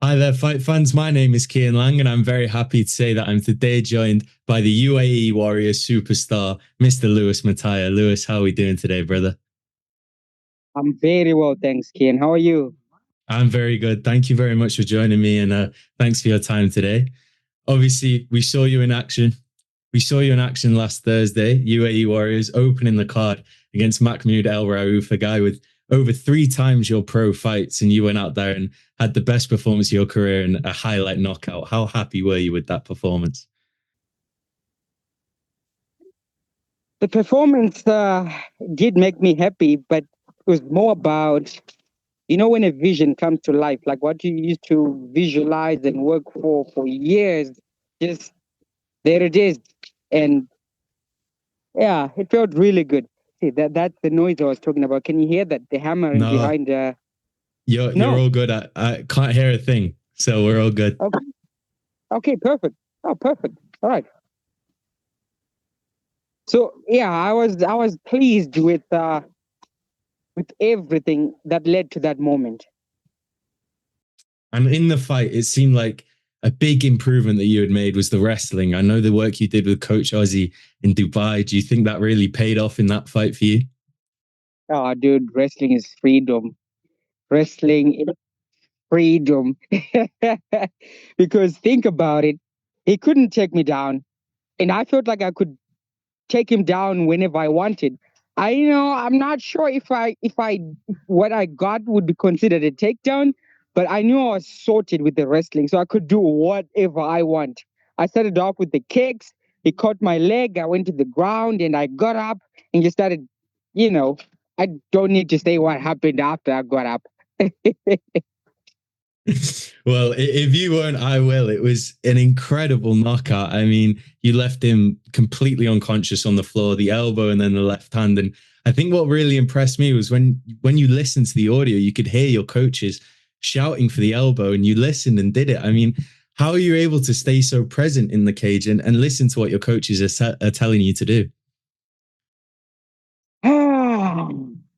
Hi there, fight fans. My name is Kian Lang, and I'm very happy to say that I'm today joined by the UAE Warriors superstar, Mr. Lewis Mataya. Lewis, how are we doing today, brother? I'm very well, thanks, Ken. How are you? I'm very good. Thank you very much for joining me, and thanks for your time today. Obviously, we saw you in action. We saw you in action last Thursday, UAE Warriors opening the card against Mahmoud El Raouf, a guy with over three times your pro fights, and you went out there and had the best performance of your career and a highlight knockout. How happy were you with that performance? The performance did make me happy, but it was more about, when a vision comes to life, like what you used to visualize and work for years, just there it is. And yeah, it felt really good. See, that's the noise I was talking about. Can you hear that? The hammering No, behind you're No. all good. I can't hear a thing, so we're all good. Okay. Okay, perfect. Oh, perfect. All right. So yeah, I was pleased with everything that led to that moment. And in the fight, it seemed like a big improvement that you had made was the wrestling. I know the work you did with Coach Ozzy in Dubai. Do you think that really paid off in that fight for you? Oh, dude, wrestling is freedom. Wrestling is freedom. Because think about it, he couldn't take me down, and I felt like I could take him down whenever I wanted. I'm not sure if what I got would be considered a takedown, but I knew I was sorted with the wrestling, so I could do whatever I want. I started off with the kicks. He caught my leg. I went to the ground and I got up and just started, you know, I don't need to say what happened after I got up. Well, if you weren't, I will. It was an incredible knockout. I mean, you left him completely unconscious on the floor, the elbow and then the left hand. And I think what really impressed me was when you listened to the audio, you could hear your coaches shouting for the elbow and you listened and did it. I mean, how are you able to stay so present in the cage and listen to what your coaches are telling you to do?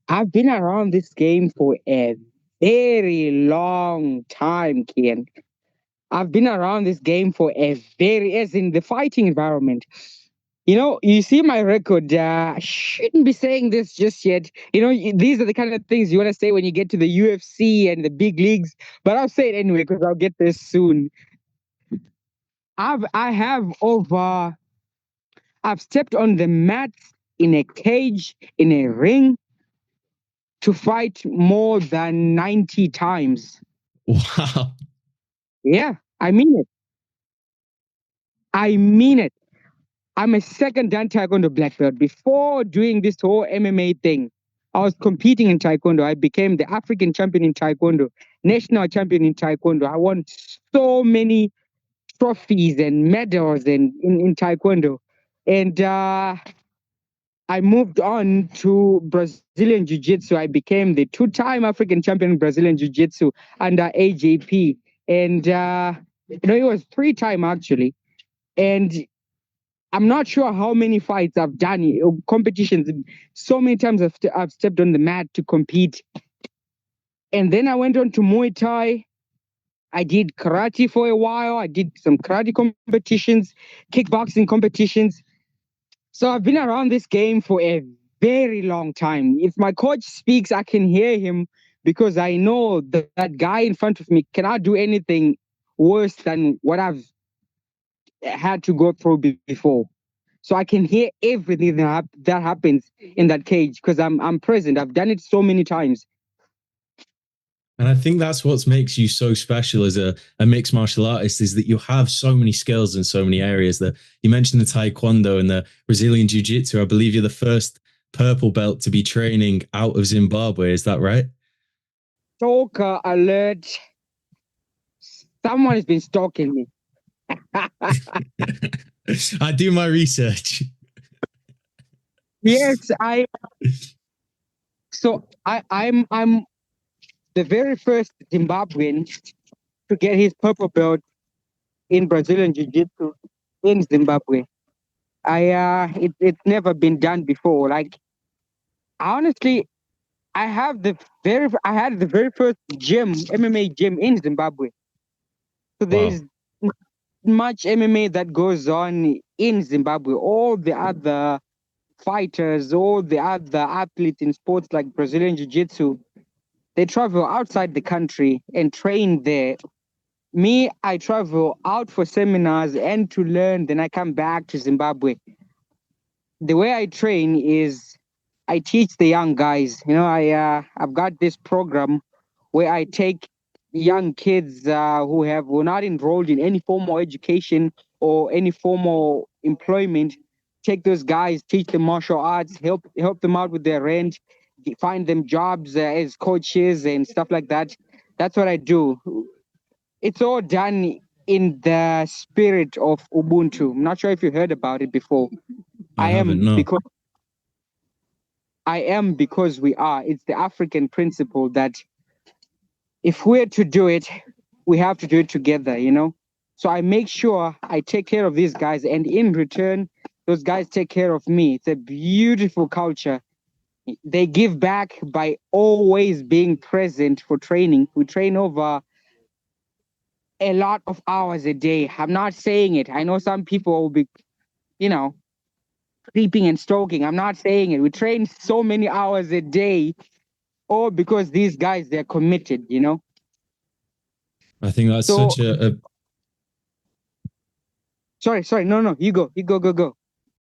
I've been around this game for a very long time, Kian. I've been around this game for as in the fighting environment. You see my record. I shouldn't be saying this just yet. These are the kind of things you want to say when you get to the UFC and the big leagues. But I'll say it anyway because I'll get this soon. I have over. I've stepped on the mat in a cage in a ring to fight more than 90 times. Wow. Yeah, I mean it. I mean it. I'm a second dan taekwondo black belt. Before doing this whole MMA thing, I was competing in taekwondo. I became the African champion in taekwondo, national champion in taekwondo. I won so many trophies and medals in taekwondo. And I moved on to Brazilian Jiu Jitsu. I became the two-time African champion in Brazilian Jiu Jitsu under AJP. And, it was three-time actually. And I'm not sure how many fights I've done, competitions. So many times I've stepped on the mat to compete. And then I went on to Muay Thai. I did karate for a while. I did some karate competitions, kickboxing competitions. So I've been around this game for a very long time. If my coach speaks, I can hear him because I know that guy in front of me cannot do anything worse than what I've had to go through before. So I can hear everything that happens in that cage because I'm present. I've done it so many times. And I think that's what makes you so special as a mixed martial artist is that you have so many skills in so many areas. That you mentioned the Taekwondo and the Brazilian Jiu Jitsu. I believe you're the first purple belt to be training out of Zimbabwe. Is that right? Stalker alert. Someone has been stalking me. I do my research. Yes, I'm the very first Zimbabwean to get his purple belt in Brazilian Jiu Jitsu in Zimbabwe. It's never been done before. Like honestly, I had the very first gym, MMA gym in Zimbabwe. So there's Wow. much MMA that goes on in Zimbabwe. All the other fighters, all the other athletes in sports like Brazilian Jiu-Jitsu, they travel outside the country and train there. Me, I travel out for seminars and to learn, then I come back to Zimbabwe. The way I train is I teach the young guys. I've got this program where I take young kids who were not enrolled in any formal education or any formal employment. Take those guys, teach them martial arts, help them out with their rent, find them jobs as coaches and stuff like that. That's what I do. It's all done in the spirit of Ubuntu. I'm not sure if you heard about it before. I haven't, no. I am because we are. It's the African principle that if we're to do it, we have to do it together. So I make sure I take care of these guys, and in return, those guys take care of me. It's a beautiful culture. They give back by always being present for training. We train over a lot of hours a day. I'm not saying it. I know some people will be, you know, creeping and stalking. I'm not saying it. We train so many hours a day, all because these guys, they're committed. I think that's So, such a sorry. No, you go.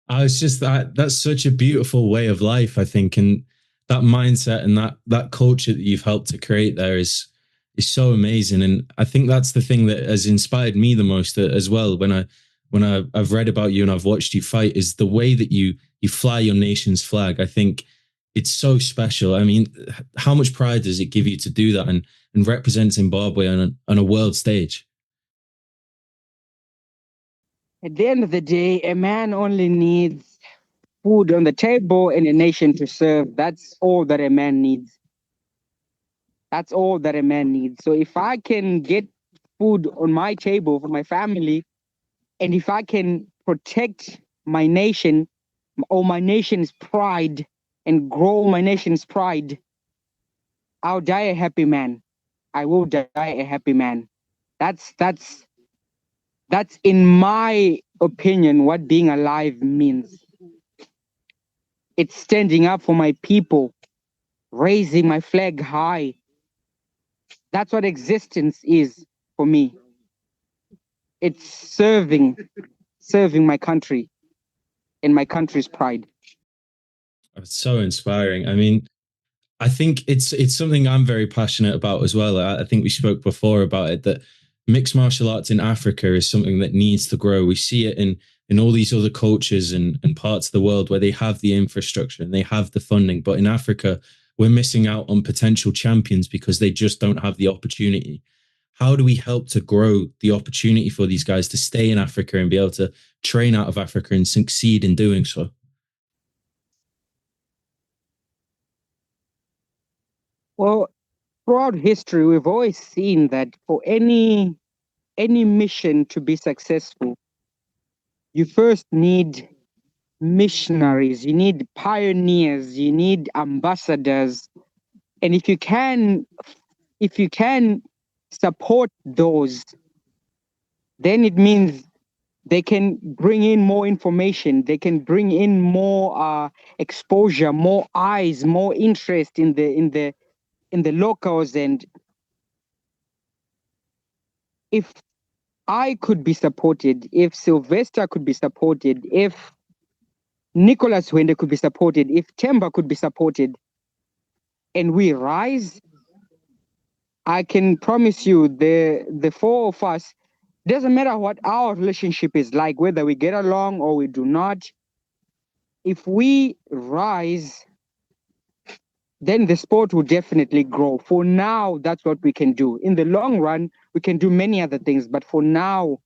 I was just that's such a beautiful way of life, I think, and that mindset and that culture that you've helped to create there is so amazing. And I think that's the thing that has inspired me the most as well. I've read about you and I've watched you fight, is the way that you fly your nation's flag. I think it's so special. I mean, how much pride does it give you to do that and represent Zimbabwe on a world stage? At the end of the day, a man only needs food on the table and a nation to serve. That's all that a man needs. That's all that a man needs. So if I can get food on my table for my family, and if I can protect my nation or my nation's pride and grow my nation's pride, I'll die a happy man. I will die a happy man. That's in my opinion what being alive means. It's standing up for my people, raising my flag high. That's what existence is for me. It's serving my country and my country's pride. It's so inspiring. I mean, I think it's something I'm very passionate about as well. I think we spoke before about it, that mixed martial arts in Africa is something that needs to grow. We see it in all these other cultures and parts of the world where they have the infrastructure and they have the funding. But in Africa, we're missing out on potential champions because they just don't have the opportunity. How do we help to grow the opportunity for these guys to stay in Africa and be able to train out of Africa and succeed in doing so? Well, throughout history, we've always seen that for any mission to be successful, you first need missionaries, you need pioneers, you need ambassadors. And if you can support those, then it means they can bring in more information, they can bring in more exposure, more eyes, more interest in the locals. And if I could be supported, if Sylvester could be supported, if Nicholas Wende could be supported, if Temba could be supported, and we rise, I can promise you the four of us, doesn't matter what our relationship is like, whether we get along or we do not, if we rise, then the sport will definitely grow. For now, that's what we can do. In the long run, we can do many other things, but for now,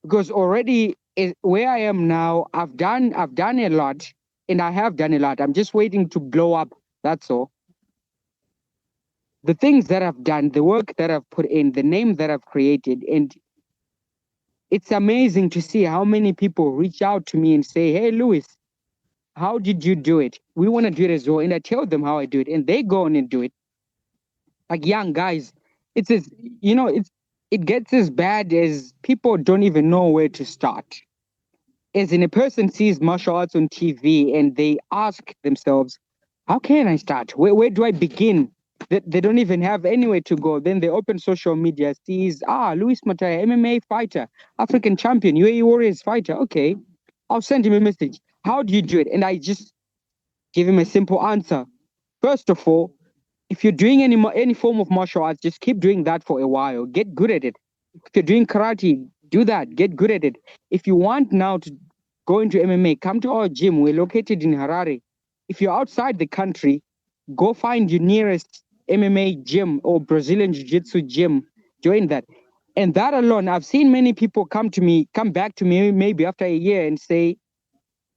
because already where I am now, I've done a lot, and I have done a lot. I'm just waiting to blow up. That's all. The things that I've done, the work that I've put in, the name that I've created, and it's amazing to see how many people reach out to me and say, "Hey, Lewis, how did you do it? We want to do it as well." And I tell them how I do it, and they go on and do it. Like young guys, it's it gets as bad as people don't even know where to start. As in, a person sees martial arts on TV and they ask themselves, how can I start? Where do I begin? They don't even have anywhere to go. Then they open social media, sees, Lewis Mataya, MMA fighter, African champion, UAE Warriors fighter. Okay, I'll send him a message. How do you do it? And I just give him a simple answer. First of all, if you're doing any form of martial arts, just keep doing that for a while. Get good at it. If you're doing karate, do that. Get good at it. If you want now to go into MMA, come to our gym. We're located in Harare. If you're outside the country, go find your nearest MMA gym or Brazilian Jiu-Jitsu gym. Join that. And that alone, I've seen many people come back to me maybe after a year and say,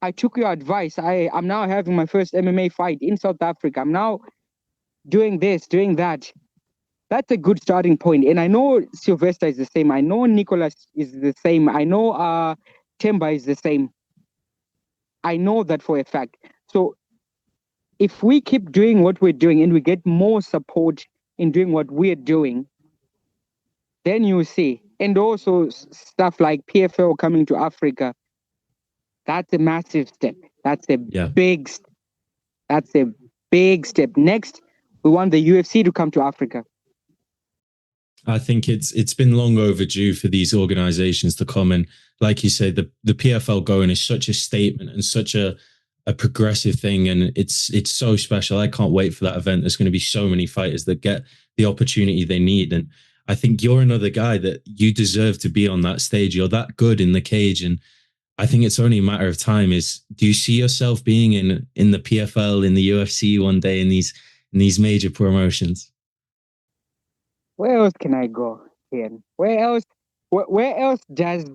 I took your advice. I'm now having my first MMA fight in South Africa. I'm now doing this, doing that. That's a good starting point. And I know Sylvester is the same. I know Nicholas is the same. I know Temba is the same. I know that for a fact. So if we keep doing what we're doing and we get more support in doing what we're doing, then you see. And also stuff like PFL coming to Africa, that's a massive step. That's a big step. That's a big step. Next, we want the UFC to come to Africa. I think it's been long overdue for these organizations to come, and like you said, the PFL going is such a statement and such a progressive thing, and it's so special. I can't wait for that event. There's going to be so many fighters that get the opportunity they need, and I think you're another guy that you deserve to be on that stage. You're that good in the cage, and I think it's only a matter of time. Do you see yourself being in the PFL, in the UFC one day, in these major promotions? Where else can I go, Ian? Where else does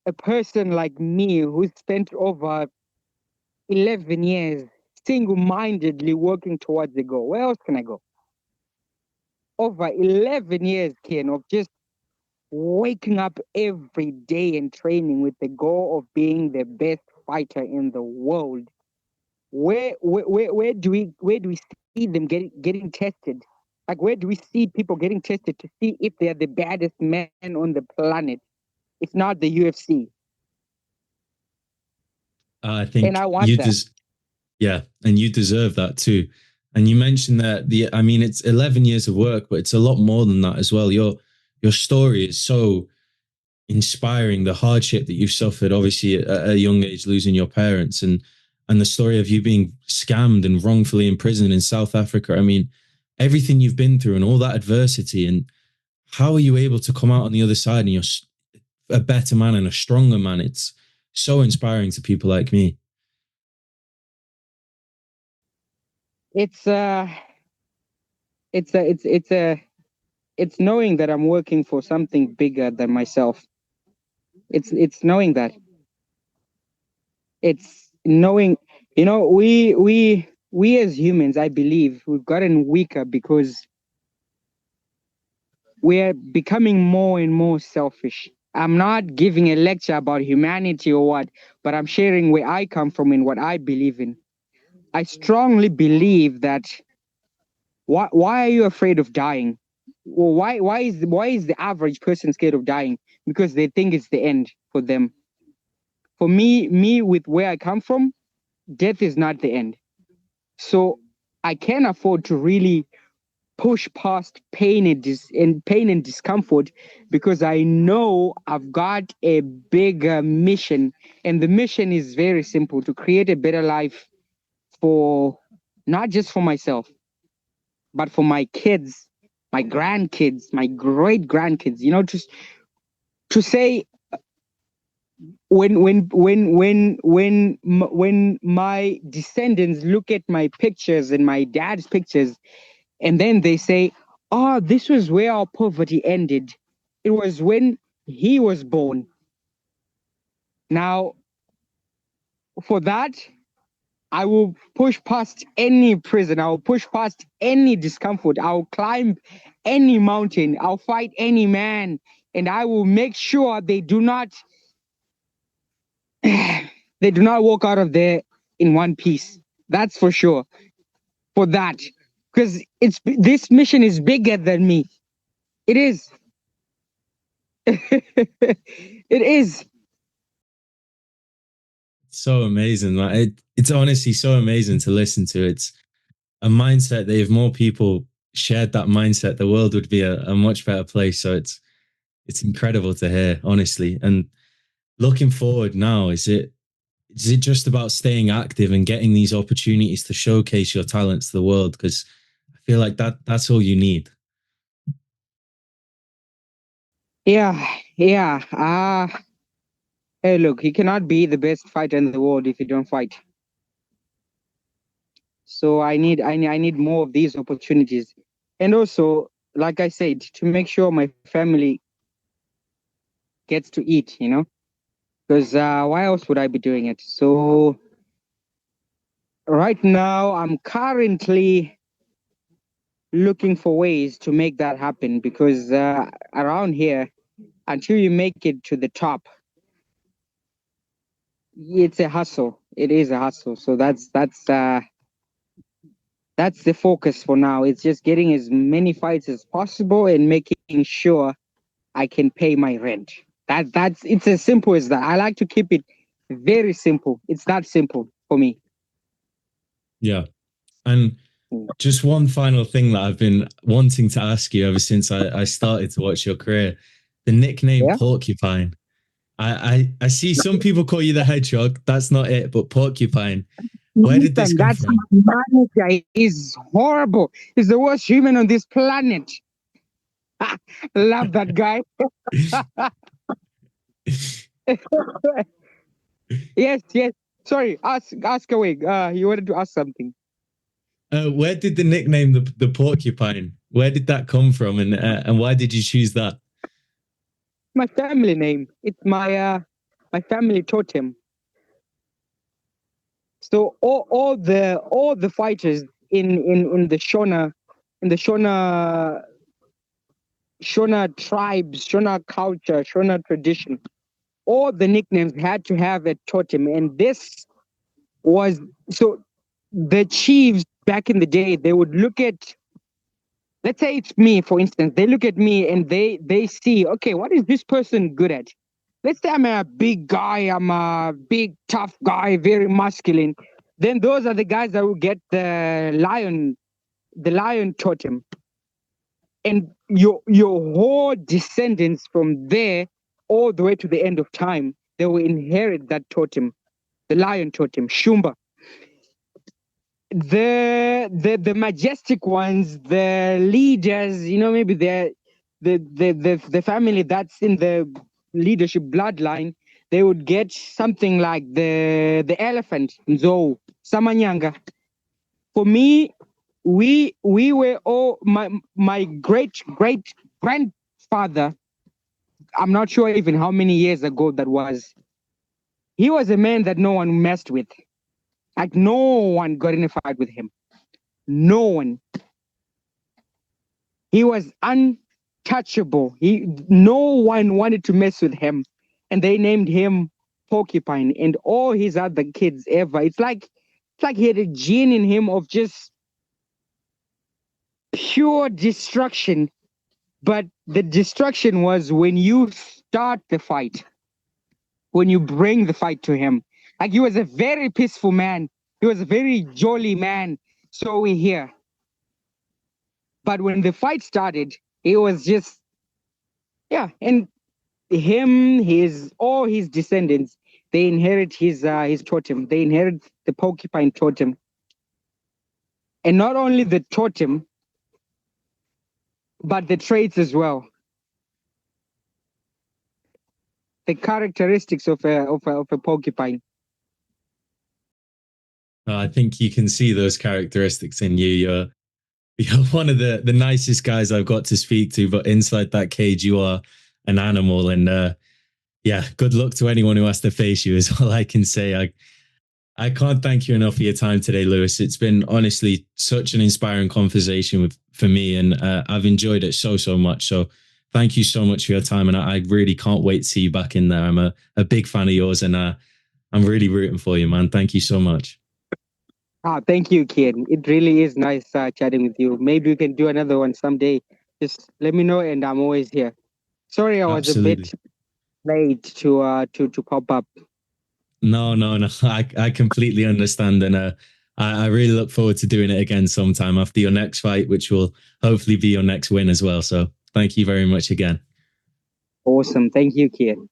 a person like me who spent over 11 years single-mindedly working towards the goal, where else can I go? Over 11 years, Ken, of just waking up every day and training with the goal of being the best fighter in the world. Where do we see them getting tested? Like, where do we see people getting tested to see if they are the baddest man on the planet? If not the UFC. I think and I want that. And you deserve that too. And you mentioned that it's 11 years of work, but it's a lot more than that as well. Your story is so inspiring. The hardship that you've suffered, obviously at a young age, losing your parents, and the story of you being scammed and wrongfully imprisoned in South Africa. I mean, everything you've been through and all that adversity, and how are you able to come out on the other side and you're a better man and a stronger man? It's so inspiring to people like me. It's knowing that I'm working for something bigger than myself. It's knowing that. It's knowing, we as humans, I believe, we've gotten weaker because we're becoming more and more selfish. I'm not giving a lecture about humanity or what, but I'm sharing where I come from and what I believe in. I strongly believe that why are you afraid of dying? Well, why is the average person scared of dying? Because they think it's the end for them. For me with where I come from, death is not the end. So I can afford to really push past pain and discomfort, because I know I've got a bigger mission, and the mission is very simple: to create a better life for not just for myself, but for my kids, my grandkids, my great grandkids. Just to say, when my descendants look at my pictures and my dad's pictures, and then they say, oh, this was where our poverty ended. It was when he was born. Now, for that, I will push past any prison. I will push past any discomfort. I'll climb any mountain. I'll fight any man. And I will make sure they do not walk out of there in one piece. That's for sure. For that. Because this mission is bigger than me. It is. It is. So amazing. Like it's honestly so amazing to listen to. It's a mindset that if more people shared that mindset, the world would be a much better place. So it's incredible to hear, honestly. And looking forward now, is it just about staying active and getting these opportunities to showcase your talents to the world? Because I feel like that's all you need. Yeah, yeah. Hey, look, you cannot be the best fighter in the world if you don't fight. So I need more of these opportunities, and also, like I said, to make sure my family gets to eat. Because why else would I be doing it? So right now, I'm currently looking for ways to make that happen because around here, until you make it to the top, it's a hustle. It is a hustle. So that's the focus for now. It's just getting as many fights as possible and making sure I can pay my rent. That's it's as simple as that. I like to keep it very simple. It's that simple for me. Yeah. And just one final thing that I've been wanting to ask you ever since I started to watch your career. The nickname Yeah. Porcupine. I see some people call you the hedgehog. That's not it, but Porcupine. Where did this Listen, come that's from? manager is horrible. He's the worst human on this planet. Love that guy. Yes, yes. Sorry, ask away. You wanted to ask something. Where did the nickname the Porcupine? Where did that come from, and why did you choose that? My family name. It's my family totem. So all the fighters in the Shona tribes, Shona culture, Shona tradition, all the nicknames had to have a totem, and this was so. The chiefs back in the day, they would look at, let's say it's me, for instance. They look at me and they see, okay, what is this person good at? Let's say I'm a big guy, I'm a big tough guy, very masculine. Then those are the guys that will get the lion totem, and your whole descendants from there all the way to the end of time, they will inherit that totem, the lion totem, Shumba. The majestic ones, the leaders, maybe the family that's in the leadership bloodline, they would get something like the elephant, Nzo, Samanyanga. For me, we were all my great grandfather. I'm not sure even how many years ago that was. He was a man that no one messed with. Like no one got in a fight with him. No one. He was untouchable. No one wanted to mess with him, and they named him Porcupine. And all his other kids ever. It's like he had a gene in him of just pure destruction. But the destruction was when you start the fight, when you bring the fight to him. Like he was a very peaceful man. He was a very jolly man. So we hear. But when the fight started, it was just, yeah. And all his descendants, they inherit his totem. They inherit the porcupine totem. And not only the totem, but the traits as well. The characteristics of a porcupine. I think you can see those characteristics in you. You're one of the nicest guys I've got to speak to, but inside that cage, you are an animal. And yeah, good luck to anyone who has to face you. Is all I can say. I can't thank you enough for your time today, Lewis. It's been honestly such an inspiring conversation for me, and I've enjoyed it so much. So thank you so much for your time, and I really can't wait to see you back in there. I'm a big fan of yours, and I'm really rooting for you, man. Thank you so much. Thank you, kid. It really is nice chatting with you. Maybe we can do another one someday. Just let me know, and I'm always here. Sorry, I was a Absolutely. bit late to pop up. No, no, no. I completely understand. And I really look forward to doing it again sometime after your next fight, which will hopefully be your next win as well. So thank you very much again. Awesome. Thank you, Kian.